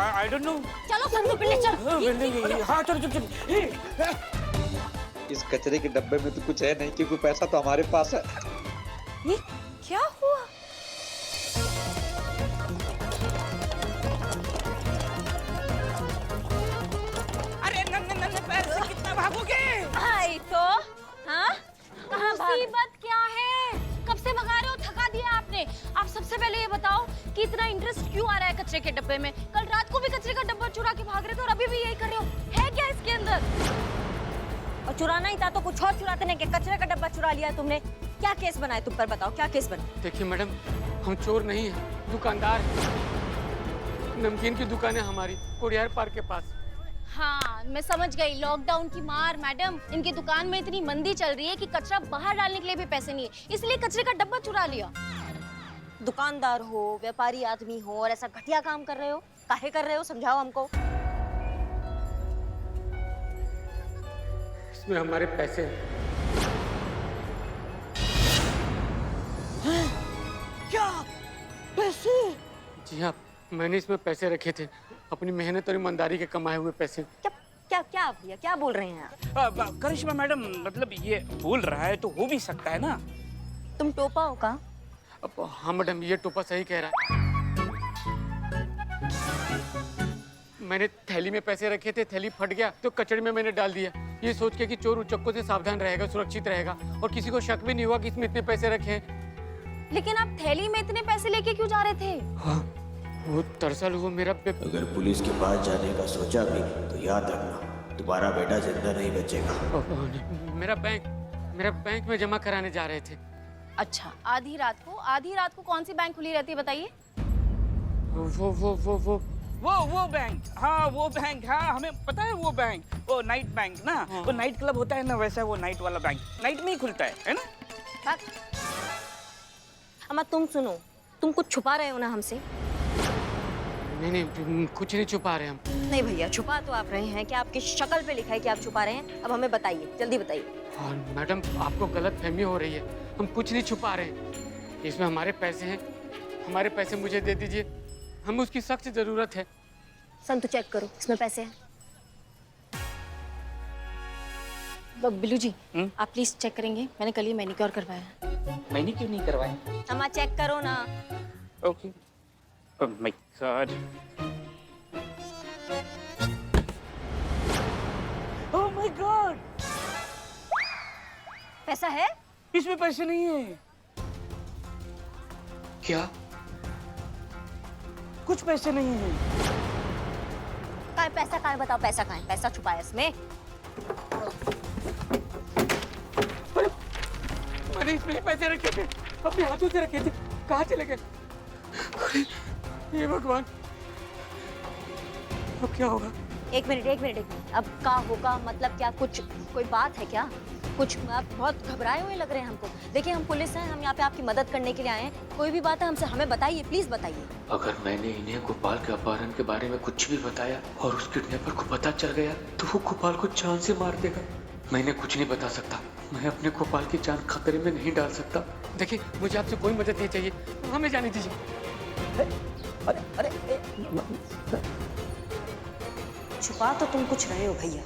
I don't know. चलो संदूक ले चलो। हाँ चलो चलो चलो। इस कचरे के डब्बे में तो कुछ है नहीं, क्योंकि पैसा तो हमारे पास है। ये क्या हुआ? अरे नन्हे पैर से कितना भागोगे? आई तो हाँ, मुसीबत क्या है? कब से भगा रहे हो? थका दिया आपने। आप सबसे पहले ये बताओ कि इतना इंटरेस्ट क्यों आ रहा है कचरे के डब्बे में? कल रात को भी कचरे का डब्बा चुरा के भाग रहे थे और अभी भी यही कर रहे हो। है क्या इसके अंदर? और चुराना ही था तो कुछ और चुराते नहीं, कि कचरे का डब्बा चुरा लिया तुमने। क्या केस बनाए तुम पर, बताओ क्या केस बना? देखिए मैडम, हम चोर नहीं हैं, दुकानदार हैं। नमकीन की दुकान है हमारी, कोडियार पार्क के पास। हाँ मैं समझ गई, लॉकडाउन की मार। मैडम इनकी दुकान में इतनी मंदी चल रही है कि कचरा बाहर डालने के लिए भी पैसे नहीं है, इसलिए कचरे का डब्बा चुरा लिया। दुकानदार हो, व्यापारी आदमी हो और ऐसा घटिया काम कर रहे हो, काहे कर रहे हो? समझाओ हमको। इसमें हमारे पैसे हैं। क्या पैसे? जी हाँ, मैंने इसमें पैसे रखे थे, अपनी मेहनत और ईमानदारी के कमाए हुए पैसे। क्या क्या क्या भैया क्या बोल रहे हैं आप? करिश्मा मैडम, मतलब ये बोल रहा है तो हो भी सकता है ना। तुम टोपा हो का? अब हाँ मैडम, ये टोपा सही कह रहा है। मैंने थैली में पैसे रखे थे, थैली फट गया तो कचड़े में मैंने डाल दिया, ये सोच के कि चोर उचक्कों से सावधान रहेगा, सुरक्षित रहेगा और किसी को शक भी नहीं हुआ कि इसमें इतने पैसे रखे हैं। लेकिन आप थैली में इतने पैसे लेके क्यों जा रहे थे? हाँ, वो दरअसल वो मेरा अगर पुलिस के पास जाने का सोचा भी तो याद रखना, तुम्हारा बेटा जिंदा नहीं बचेगा। मेरा बैंक में जमा कराने जा रहे थे। अच्छा, आधी रात को कौन सी बैंक खुली रहती है बताइए? वो बैंक, हाँ वो बैंक, हाँ हमें पता है वो बैंक, वो नाइट बैंक ना। हाँ। वो नाइट क्लब होता है ना, वैसा वो नाइट वाला बैंक नाइट में ही खुलता है ना। अम्मा तुम सुनो, तुम कुछ छुपा रहे हो ना हमसे? नहीं, कुछ नहीं छुपा रहे हम। नहीं भैया, छुपा तो आप रहे हैं। क्या आपकी शक्ल पे लिखा है कि आप छुपा रहे हैं? अब हमें बताइए, जल्दी बताइए। और मैडम, आपको गलत फहमी हो रही है, हम कुछ नहीं छुपा रहे हैं। इसमें हमारे पैसे हैं, हमारे पैसे मुझे दे दीजिए, हमें उसकी सख्त जरूरत है। संतु चेक करो, इसमें पैसे हैं। बिल्लू जी, आप प्लीज चेक करेंगे? मैंने कल ही मैनिक्योर करवाया। मैंने क्यों नहीं करवाया? अम्मा चेक करो ना। Okay. Oh my God, oh my God, पैसा है? इसमें पैसे नहीं है। क्या? कुछ पैसे नहीं है। पैसा कहाँ है बताओ? पैसा कहाँ है? पैसा छुपा है इसमें। मैंने इसमें ही पैसे रखे थे, अपने हाथों से रखे थे, कहाँ चले गए? ये भगवान, अब क्या होगा? एक मिनट। अब क्या होगा मतलब क्या? कुछ कोई बात है क्या? कुछ आप बहुत घबराए हुए लग रहे हैं हमको। देखिए हम पुलिस हैं, हम यहाँ पे आपकी मदद करने के लिए आए हैं। कोई भी बात है हमसे हमें बताइए, प्लीज बताइए। अगर मैंने इन्हें गोपाल के अपहरण के बारे में कुछ भी बताया और उस किडनैपर को पता चल गया तो वो गोपाल को जान से मार देगा। मैं इन्हें कुछ नहीं बता सकता, मैं अपने गोपाल की जान खतरे में नहीं डाल सकता। देखिए मुझे आपसे कोई मदद नहीं चाहिए, हमें जाने दीजिए। अरे छुपा तो तुम कुछ रहे हो भैया।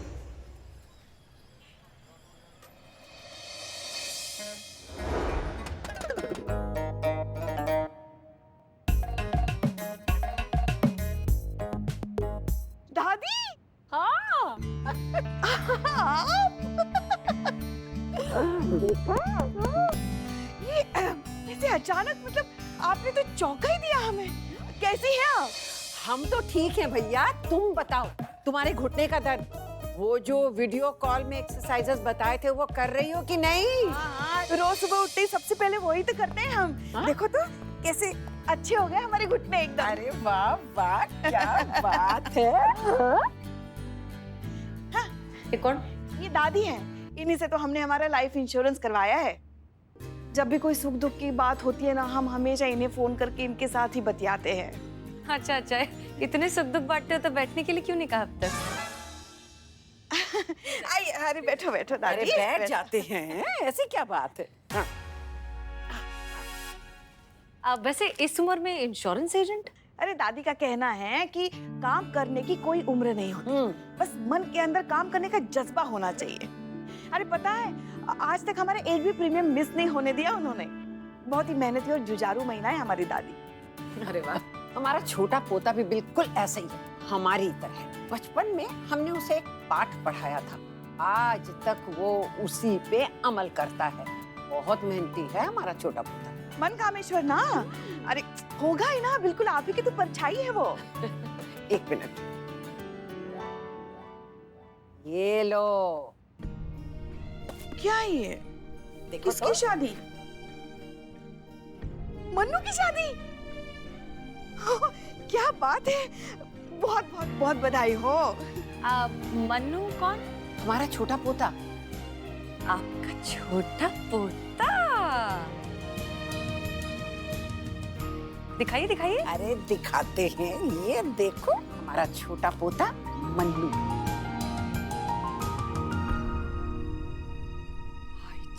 दादी, हाँ ये ऐसे अचानक, मतलब आपने तो चौंका ही दिया हमें। कैसी हैं आप? हम तो ठीक हैं भैया, तुम बताओ तुम्हारे घुटने का दर्द, वो जो वीडियो कॉल में एक्सरसाइजेस बताए थे वो कर रही हो कि नहीं? हाँ, रोज सुबह उठते ही सबसे पहले वही तो करते हैं हम। देखो तो कैसे अच्छे हो गए हमारे घुटने एकदम। अरे वाह वाह, क्या बात है। हाँ, ये कौन? ये दादी हैं, इन्हीं से तो हमने हमारा लाइफ इंश्योरेंस करवाया है। जब भी कोई सुख दुख की बात होती है ना, हम हमेशा इन्हें फोन करके इनके साथ ही बतियाते हैं। अच्छा, इतने सुख दुख बांटते हो तो बैठने के लिए क्यों नहीं कहा अब तक? अरे बैठो अरे दादी, बैठ जाते हैं, ऐसी क्या बात है। हाँ। आप वैसे इस उम्र में इंश्योरेंस एजेंट? अरे दादी का कहना है कि काम करने की कोई उम्र नहीं होती, बस मन के अंदर काम करने का जज्बा होना चाहिए। अरे पता है, आज तक हमारे एक भी प्रीमियम मिस नहीं होने दिया उन्होंने। बहुत ही मेहनती और जुझारू महिला है हमारी दादी। अरे वाह, हमारा छोटा पोता भी बिल्कुल ऐसा ही है, हमारी तरह। बचपन में हमने उसे एक पाठ पढ़ाया था, आज तक वो उसी पे अमल करता है। बहुत मेहनती है हमारा छोटा पोता। मन कामेश्वर ना, अरे होगा ही ना, बिल्कुल आप ही की तो परछाई है वो। एक मिनट, ये लो। क्या ये? देखो किसकी तो। शादी? मन्नू की शादी? क्या बात है, बहुत बहुत बहुत बधाई हो। मन्नू कौन? हमारा छोटा पोता। आपका छोटा पोता? दिखाइए दिखाइए। अरे दिखाते हैं, ये देखो हमारा छोटा पोता मन्नू।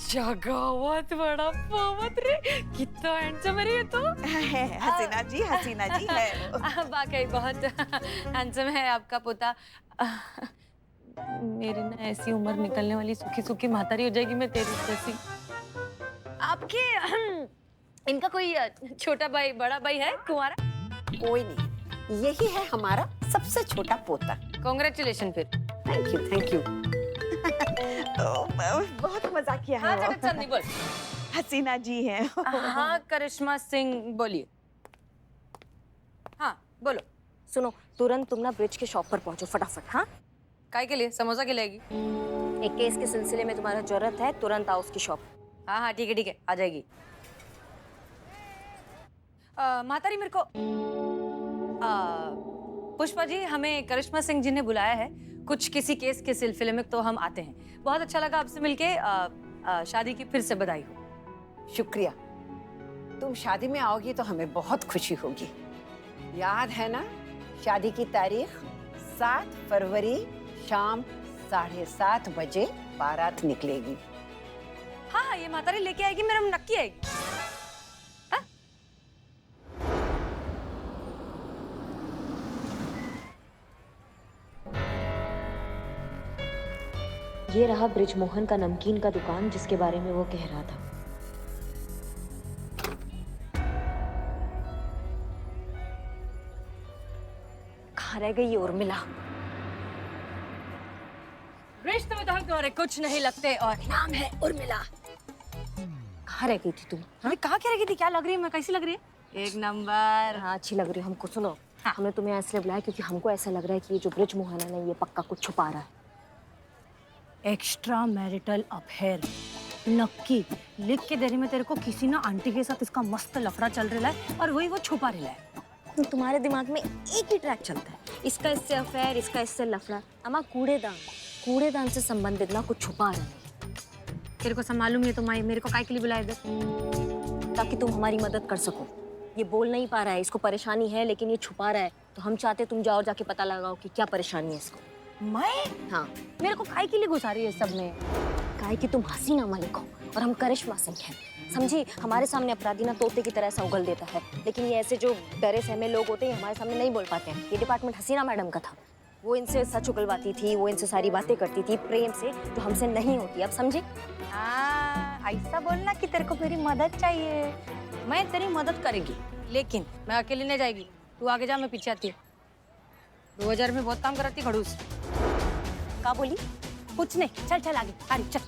जगावत बड़ा पोवत रे, कितना हैंडसम है ये तो। हसीना जी, हसीना जी है। वाकई बहुत हैंडसम है आपका पोता। मेरी ना ऐसी उम्र निकलने वाली, सूखी सूखी मातारी हो जाएगी मैं तेरी जैसी। आपके इनका कोई छोटा भाई बड़ा भाई है कुंवारा? कोई नहीं, यही है हमारा सबसे छोटा पोता। कांग्रेचुलेशन फिर। Thank you, thank you. बहुत मजाक किया है। हाँ वो। जगत चंदी बोल। हसीना जी है। हाँ करिश्मा सिंह बोलिए। हाँ बोलो। सुनो, तुरंत तुम ना ब्रिज के शॉप पर पहुंचो फटाफट। हाँ, काय के लिए? समोसा खिलाएगी? एक केस के सिलसिले में तुम्हारा जरूरत है, तुरंत आओ उसकी शॉप। हाँ हाँ ठीक है आ जाएगी। मातारी मेरे को पुष्पा जी, हमें करिश्मा सिंह जी ने बुलाया है कुछ किसी केस के सिलसिले में, तो हम आते हैं। बहुत अच्छा लगा आपसे मिलके। शादी की फिर से बधाई हो। शुक्रिया। तुम शादी में आओगी तो हमें बहुत खुशी होगी। याद है ना शादी की तारीख? 7 फरवरी शाम 7:30 बजे बारात निकलेगी। हाँ ये मातारी लेके आएगी, मेरा नक्की आएगी। हाँ? ये रहा ब्रिजमोहन का नमकीन का दुकान जिसके बारे में वो कह रहा था। कहाँ रह गई ये उर्मिला? रिश्ते में तो हम तुम्हारे कुछ नहीं लगते और नाम है उर्मिला। कहाँ रह गई थी तुम? अरे कहाँ क्या रही थी? क्या लग रही है मैं? कैसी लग रही है? एक नंबर। हाँ अच्छी लग रही है। हमको सुनो, हाँ। हमने तुम्हें इसलिए बुलाया क्योंकि हमको ऐसा लग रहा है कि ये जो ब्रिजमोहन है ना, ये पक्का कुछ छुपा रहा है। एक्स्ट्रा मैरिटल अफेयर नक्की लिख के दे रही मैं तेरे को। किसी ना आंटी के साथ इसका मस्त लफड़ा चल रहा है और वही वो छुपा रहा है। तुम्हारे दिमाग में एक ही ट्रैक चलता है, इसका इससे अफेयर, इसका इससे लफड़ा। अमा कूड़ेदान से संबंधित ना कुछ छुपा रहा है। तेरे को सब मालूम है तो मेरे को काय के लिए बुलाया इधर? ताकि तुम हमारी मदद कर सको। ये बोल नहीं पा रहा है, इसको परेशानी है, लेकिन ये छुपा रहा है। तो हम चाहते तुम जाओ, जाके पता लगाओ कि क्या परेशानी है इसको। मैं? हाँ, मेरे को काय के लिए घुसा रही है सब में? काहे कि तुम हसीना मलिक हो और हम करिश्मा सिंह हैं। समझी? हमारे सामने अपराधी ना तोते की तरह ऐसा उगल देता है, लेकिन ये ऐसे जो डरे सहमे लोग होते हैं हमारे सामने नहीं बोल पाते हैं। ये डिपार्टमेंट हसीना मैडम का था। वो इनसे सच उगलवाती थी, वो इनसे सारी बातें करती थी प्रेम से, जो हमसे नहीं होती। अब समझे? ऐसा बोलना कि तेरे को मेरी मदद चाहिए। मैं तेरी मदद करेगी, लेकिन मैं अकेली नहीं जाएगी। तू आगे जा, मैं पीछे आती हूँ। 2000 में बहुत काम कराती खड़ूस। का बोली? कुछ नहीं, चल चल आगे। अरे चल।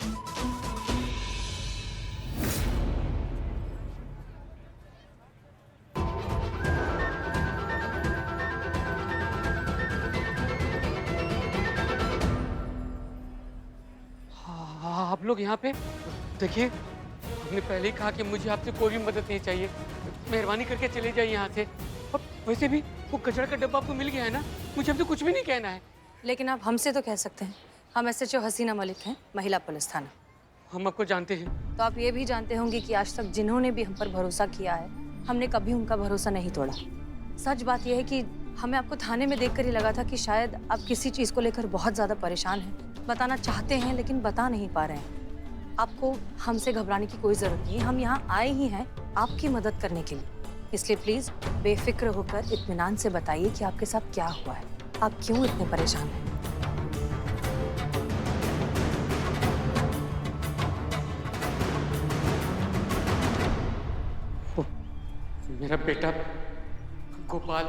आप लोग यहाँ पे देखिए, हमने पहले ही कहा कि मुझे आपसे कोई भी मदद नहीं चाहिए। मेहरबानी करके चले जाइए यहाँ से। और वैसे भी वो कचरा का डब्बा आपको मिल गया है ना, मुझे आपसे कुछ भी नहीं कहना है। लेकिन आप हमसे तो कह सकते हैं। हम SHO हसीना मलिक हैं, महिला पुलिस थाना। हम आपको जानते हैं। तो आप ये भी जानते होंगे कि आज तक जिन्होंने भी हम पर भरोसा किया है, हमने कभी उनका भरोसा नहीं तोड़ा। सच बात यह है कि हमें आपको थाने में देखकर ही लगा था कि शायद आप किसी चीज़ को लेकर बहुत ज़्यादा परेशान हैं, बताना चाहते हैं लेकिन बता नहीं पा रहे हैं। आपको हमसे घबराने की कोई ज़रूरत नहीं है। हम यहाँ आए ही हैं आपकी मदद करने के लिए। इसलिए प्लीज बेफिक्र होकर इत्मीनान से बताइए कि आपके साथ क्या हुआ है, आप क्यों इतने परेशान हैं। मेरा बेटा गोपाल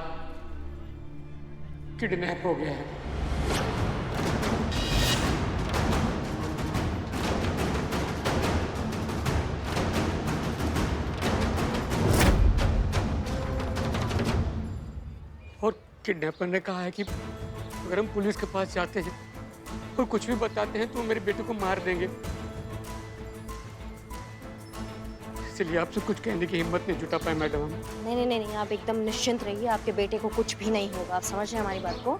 किडनैप हो गया है। और किडनैपर ने कहा है कि अगर हम पुलिस के पास जाते हैं और कुछ भी बताते हैं तो वो मेरे बेटे को मार देंगे। इसलिए आपसे कुछ कहने की हिम्मत नहीं जुटा पाए मैडम। नहीं नहीं नहीं, आप एकदम निश्चिंत रहिए, आपके बेटे को कुछ भी नहीं होगा। आप समझ रहे हैं हमारी बात को?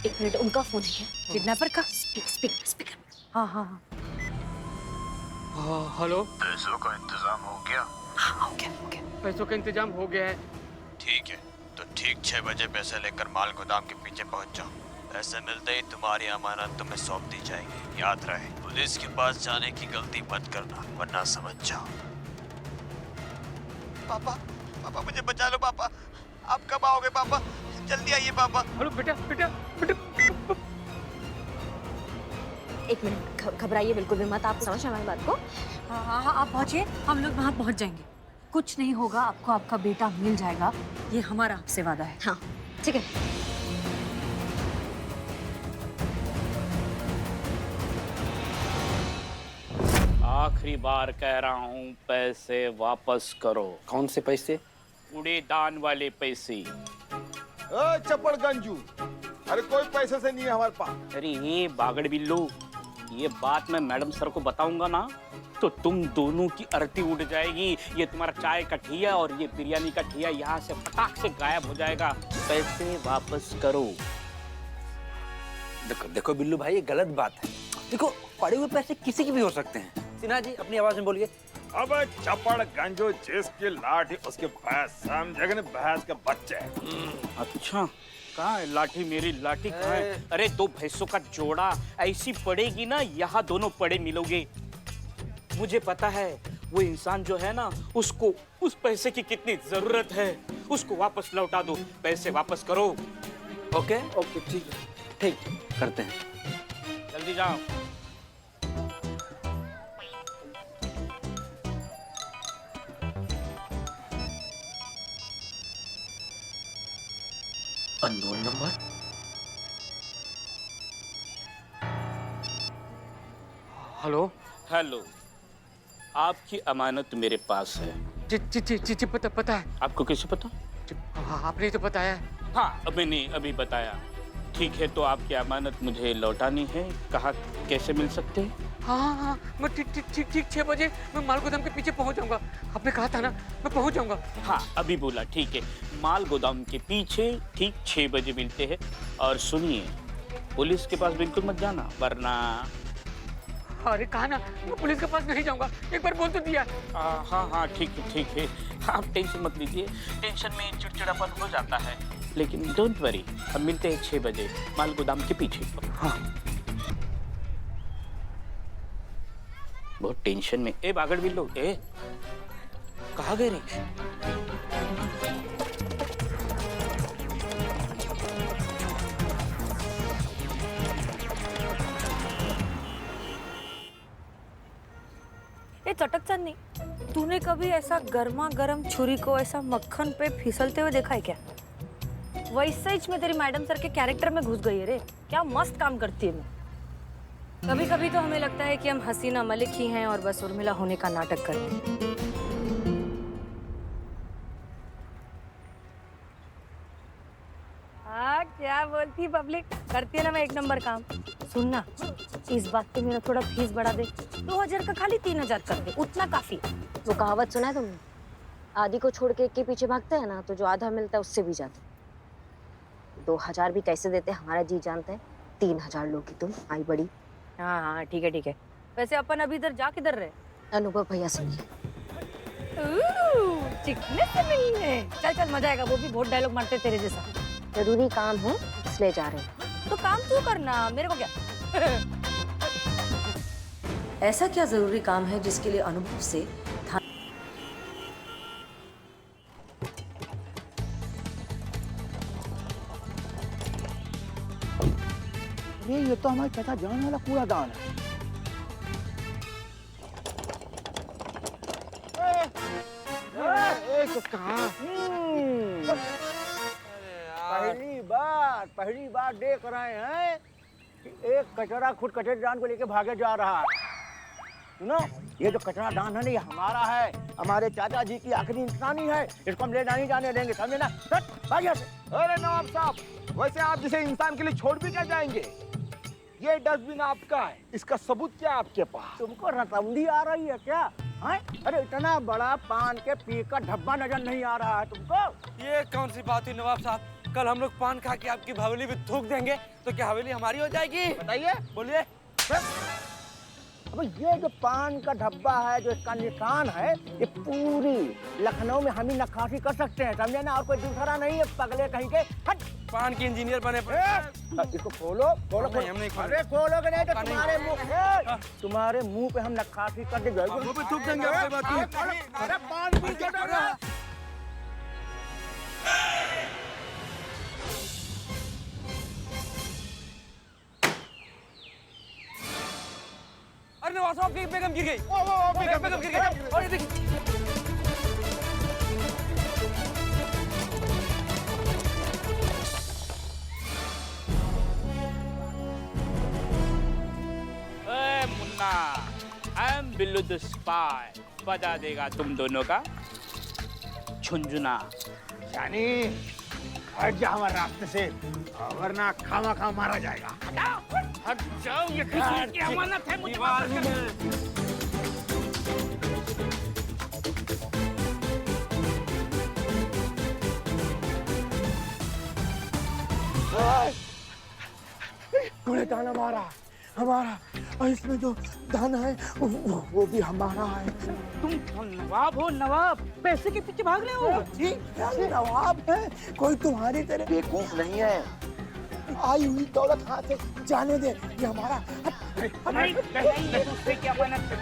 एक मिनट, उनका फोन है। किडनैपर का? Speaker speaker. हाँ हाँ हाँ। हेलो, पैसों का इंतजाम हो गया? हाँ, हो गया हो गया। पैसों का इंतजाम हो गया है। ठीक है, तो ठीक 6 बजे पैसे लेकर माल गोदाम के पीछे पहुंच जाओ। पैसे मिलते ही तुम्हारी अमानत तुम्हें सौंप दी जाएगी। याद रहे, पुलिस के पास जाने की गलती मत करना, वरना समझ जाओ। पापा, पापा मुझे बचा लो पापा। आप कब आओगे पापा? जल्दी आइए पापा। हेलो बेटा, बेटा बेटा। एक मिनट, घबराइए बिल्कुल भी मत। आप समझ रहे हैं हमारी बात को? हाँ हाँ हाँ, आप पहुँचिए, हम लोग वहाँ पहुँच जाएंगे। कुछ नहीं होगा, आपको आपका बेटा मिल जाएगा, ये हमारा आपसे वादा है। हाँ ठीक है। आखिरी बार कह रहा हूँ, पैसे वापस करो। कौन से पैसे? कूड़ेदान वाले पैसे। चप्पड़ गंजू, अरे कोई पैसे से नहीं है हमारे पास। अरे ये बागड़ बिल्लू, ये बात मैं मैडम सर को बताऊंगा ना तो तुम दोनों की अरती उड़ जाएगी। ये तुम्हारा चाय का ठिया और ये बिरयानी का ठिया यहाँ से फटाक से गायब हो जाएगा। पैसे वापस करो। देखो देखो बिल्लू भाई, ये गलत बात है। देखो, पड़े हुए पैसे किसी के भी हो सकते हैं। सिन्हा जी, अपनी आवाज में बोलिए। अब चप्पड़ गंजू जिसकी लाठी उसके भैंस, समझे ना, भैंस के बच्चे। अच्छा, कहाँ है लाठी? मेरी लाठी कहाँ है? अरे दो भैंसों का जोड़ा ऐसी पड़ेगी ना, यहाँ दोनों पड़े मिलोगे। मुझे पता है वो इंसान जो है ना, उसको उस पैसे की कितनी जरूरत है। उसको वापस लौटा दो, पैसे वापस करो। ओके ओके, ठीक है, ठीक करते हैं। जल्दी जाओ। Unknown number. हेलो हेलो, आपकी अमानत मेरे पास है। जी जी जी जी जी, पता है। आपको कैसे पता? हाँ, आपने तो बताया। हाँ, मैंने अभी बताया। ठीक है, तो आपकी अमानत मुझे लौटानी है। कहाँ कैसे मिल सकते हैं? हाँ हाँ, मैं ठीक 6 बजे मैं माल गोदाम के पीछे पहुंच जाऊंगा। आपने कहा था ना, मैं पहुंच जाऊंगा। हाँ, अभी बोला। ठीक है, माल गोदाम के पीछे ठीक 6 बजे मिलते हैं। और सुनिए, पुलिस के पास बिल्कुल मत जाना, वरना। अरे कहा ना, मैं पुलिस के पास नहीं जाऊंगा, एक बार बोल तो दिया। हाँ हाँ, ठीक है। आप टेंशन मत लीजिए, टेंशन में चिड़चिड़ापन हो जाता है। लेकिन डोंट वरी, हम मिलते हैं 6 बजे माल गोदाम के पीछे। हाँ, बहुत टेंशन में। ए बागड़ बिल्लो, ए कहाँ गए रे? ये चटक चांदनी, तूने कभी ऐसा गर्मा गर्म छुरी को ऐसा मक्खन पे फिसलते हुए देखा है क्या? वैसे ही मैं तेरी मैडम सर के कैरेक्टर में घुस गई है रे। क्या मस्त काम करती है मैं। कभी कभी तो हमें लगता है कि हम हसीना मलिक ही हैं और बस उर्मिला होने का नाटक करते हैं। हाँ, क्या बोलती पब्लिक, करती है ना मैं एक नंबर काम। सुनना, इस बात पे मेरा थोड़ा फीस बढ़ा दे। 2000 का खाली 3000 कर दे, उतना काफी। वो कहावत सुना है तुमने? आधी को छोड़ के एक के पीछे भागते हैं ना, तो जो आधा मिलता है उससे भी जाते। 2000 भी कैसे देते हमारा जी जानते हैं। 3000 लोगी तुम, आई बड़ी। हाँ हाँ, ठीक है ठीक है। वैसे अपन अभी इधर जा किधर रहे? अनुभव भैया से मिले। चिकने से मिलने। चल चल, मजा आएगा। वो भी बहुत डायलॉग मारते तेरे जैसा। जरूरी काम है इसलिए जा रहे हैं। तो काम तू करना, मेरे को क्या। ऐसा क्या जरूरी काम है जिसके लिए अनुभव से ये तो हमारे चाचा जान वाला कूड़ादान है। पहली बार देख रहे हैं कि एक कचरा खुद कचरेदान को लेके भागे जा रहा है। सुनो, ये जो कचरा दान है ना, ये हमारा है, हमारे चाचा जी की आखिरी इंसानी है, इसको हम ले नहीं जाने देंगे, समझे ना? भागे से। अरे नवाब साहब, वैसे आप जिसे इंसान के लिए छोड़ भी क्या जाएंगे? ये डस्टबिन आपका है, इसका सबूत क्या है आपके पास? तुमको रतौंधी आ रही है क्या? है? अरे इतना बड़ा पान के पी का डब्बा नजर नहीं आ रहा है तुमको? ये कौन सी बात हुई नवाब साहब? कल हम लोग पान खा के आपकी हवेली में थूक देंगे तो क्या हवेली हमारी हो जाएगी? बताइए, बोलिए। अब ये जो पान का डब्बा है, जो इसका निशान है, ये पूरी लखनऊ में हम ही नक्काशी कर सकते हैं, समझे ना? और कोई दूसरा नहीं है, पगले कहीं के। हट! पान की इंजीनियर बने इसको खोलो, खोलो, नहीं, हम नहीं खोलेंगे। अरे खोलोगे नहीं तो तुम्हारे मुंह पे हम नक्काशी कर देंगे। वो भी थूक देंगे आपकी बात की। अरे पान पी के डर रहा है। अरे नवाब साहब की बेगम गिर गई। बेगम गिर गई। और ये देखिए। Munna, I am Billu the spy. बता देगा तुम दोनों का झुंझुना। जानी, हट जा हमारे रास्ते से, वरना खामा खा मारा जाएगा। हट जाओ, ये किसी की अमानत है, मुझे माफ कर। कूड़ेदान हमारा, हमारा, और इसमें जो दाना है वो भी हमारा है। तुम नवाब हो, नवाब, पैसे के पीछे भाग रहे हो? जी, नवाब है, कोई तुम्हारी तरह बेवकूफ नहीं है। आई हुई दौलत हाथ से जाने दे, ये हमारा। नहीं, ये दूसरे की अमानत है।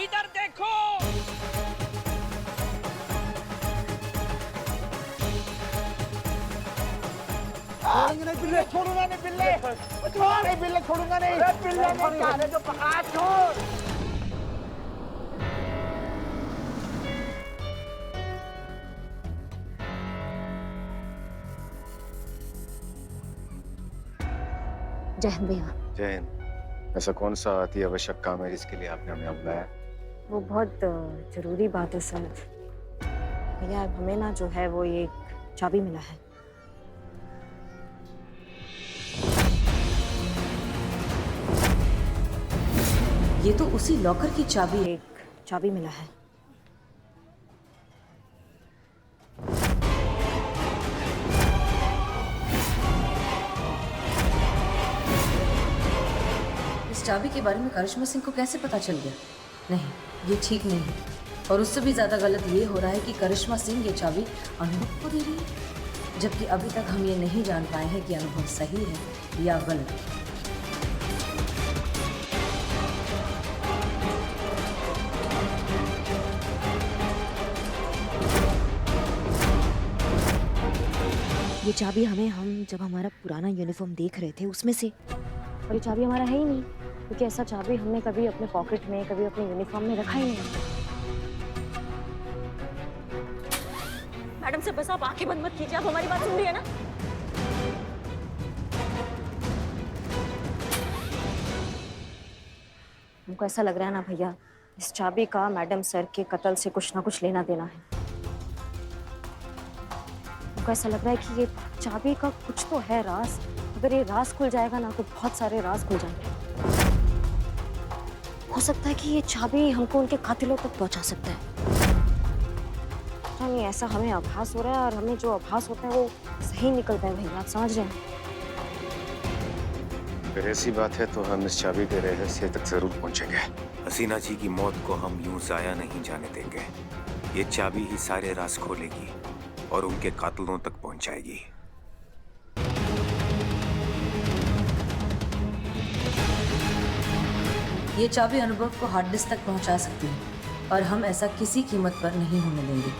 इधर देखो। छोड़ूंगा नहीं बिल्ले, छोड़ूंगा नहीं बिल्ले, छोड़ूंगा नहीं बिल्ले, छोड़ूंगा नहीं। बिल्ले नहीं खाने तो पका छोड़। जय हिंद भैया। जय हिंद। ऐसा कौन सा अति आवश्यक काम है जिसके लिए आपने हमें बुलाया? वो बहुत जरूरी बात है सर। भैया हमें ना जो है वो ये चाबी मिला है। ये तो उसी लॉकर की चाबी है। एक चाबी मिला है। इस चाबी के बारे में करिश्मा सिंह को कैसे पता चल गया? नहीं, ये ठीक नहीं है। और उससे भी ज्यादा गलत ये हो रहा है कि करिश्मा सिंह ये चाबी अनुभव को दे रही है, जबकि अभी तक हम ये नहीं जान पाए हैं कि अनुभव सही है या गलत। ये चाबी हमें हम जब हमारा पुराना यूनिफॉर्म देख रहे थे उसमें से, और ये चाबी हमारा है ही नहीं, क्योंकि ऐसा चाबी हमने कभी अपने पॉकेट में, कभी अपने यूनिफॉर्म में रखा ही नहीं। मैडम से बस आप आंखें बंद मत कीजिए, आप हमारी बात सुन रही है ना? हमको ऐसा लग रहा है ना भैया, इस चाबी का मैडम सर के कत्ल से कुछ ना कुछ लेना देना है। हमको ऐसा लग रहा है कि ये चाबी का कुछ तो है राज। अगर ये राज खुल जाएगा ना तो बहुत सारे राज खुल जाएंगे। हो सकता है कि ये चाबी हमको उनके कातिलों तक पहुंचा सकता है। नहीं, ऐसा हमें आभास हो रहा है, और हमें जो आभास होता है वो सही निकलता है भैया, आप समझ रहे हैं? अगर ऐसी बात है तो हम इस चाबी के रहस्य तक जरूर पहुंचेंगे। हसीना जी की मौत को हम यूं जाया नहीं जाने देंगे। ये चाबी ही सारे राज खोलेगी और उनके कातलों तक पहुंचाएगी। ये चाबी अनुभव को हार्ड डिस्क तक पहुंचा सकती है और हम ऐसा किसी कीमत पर नहीं होने देंगे।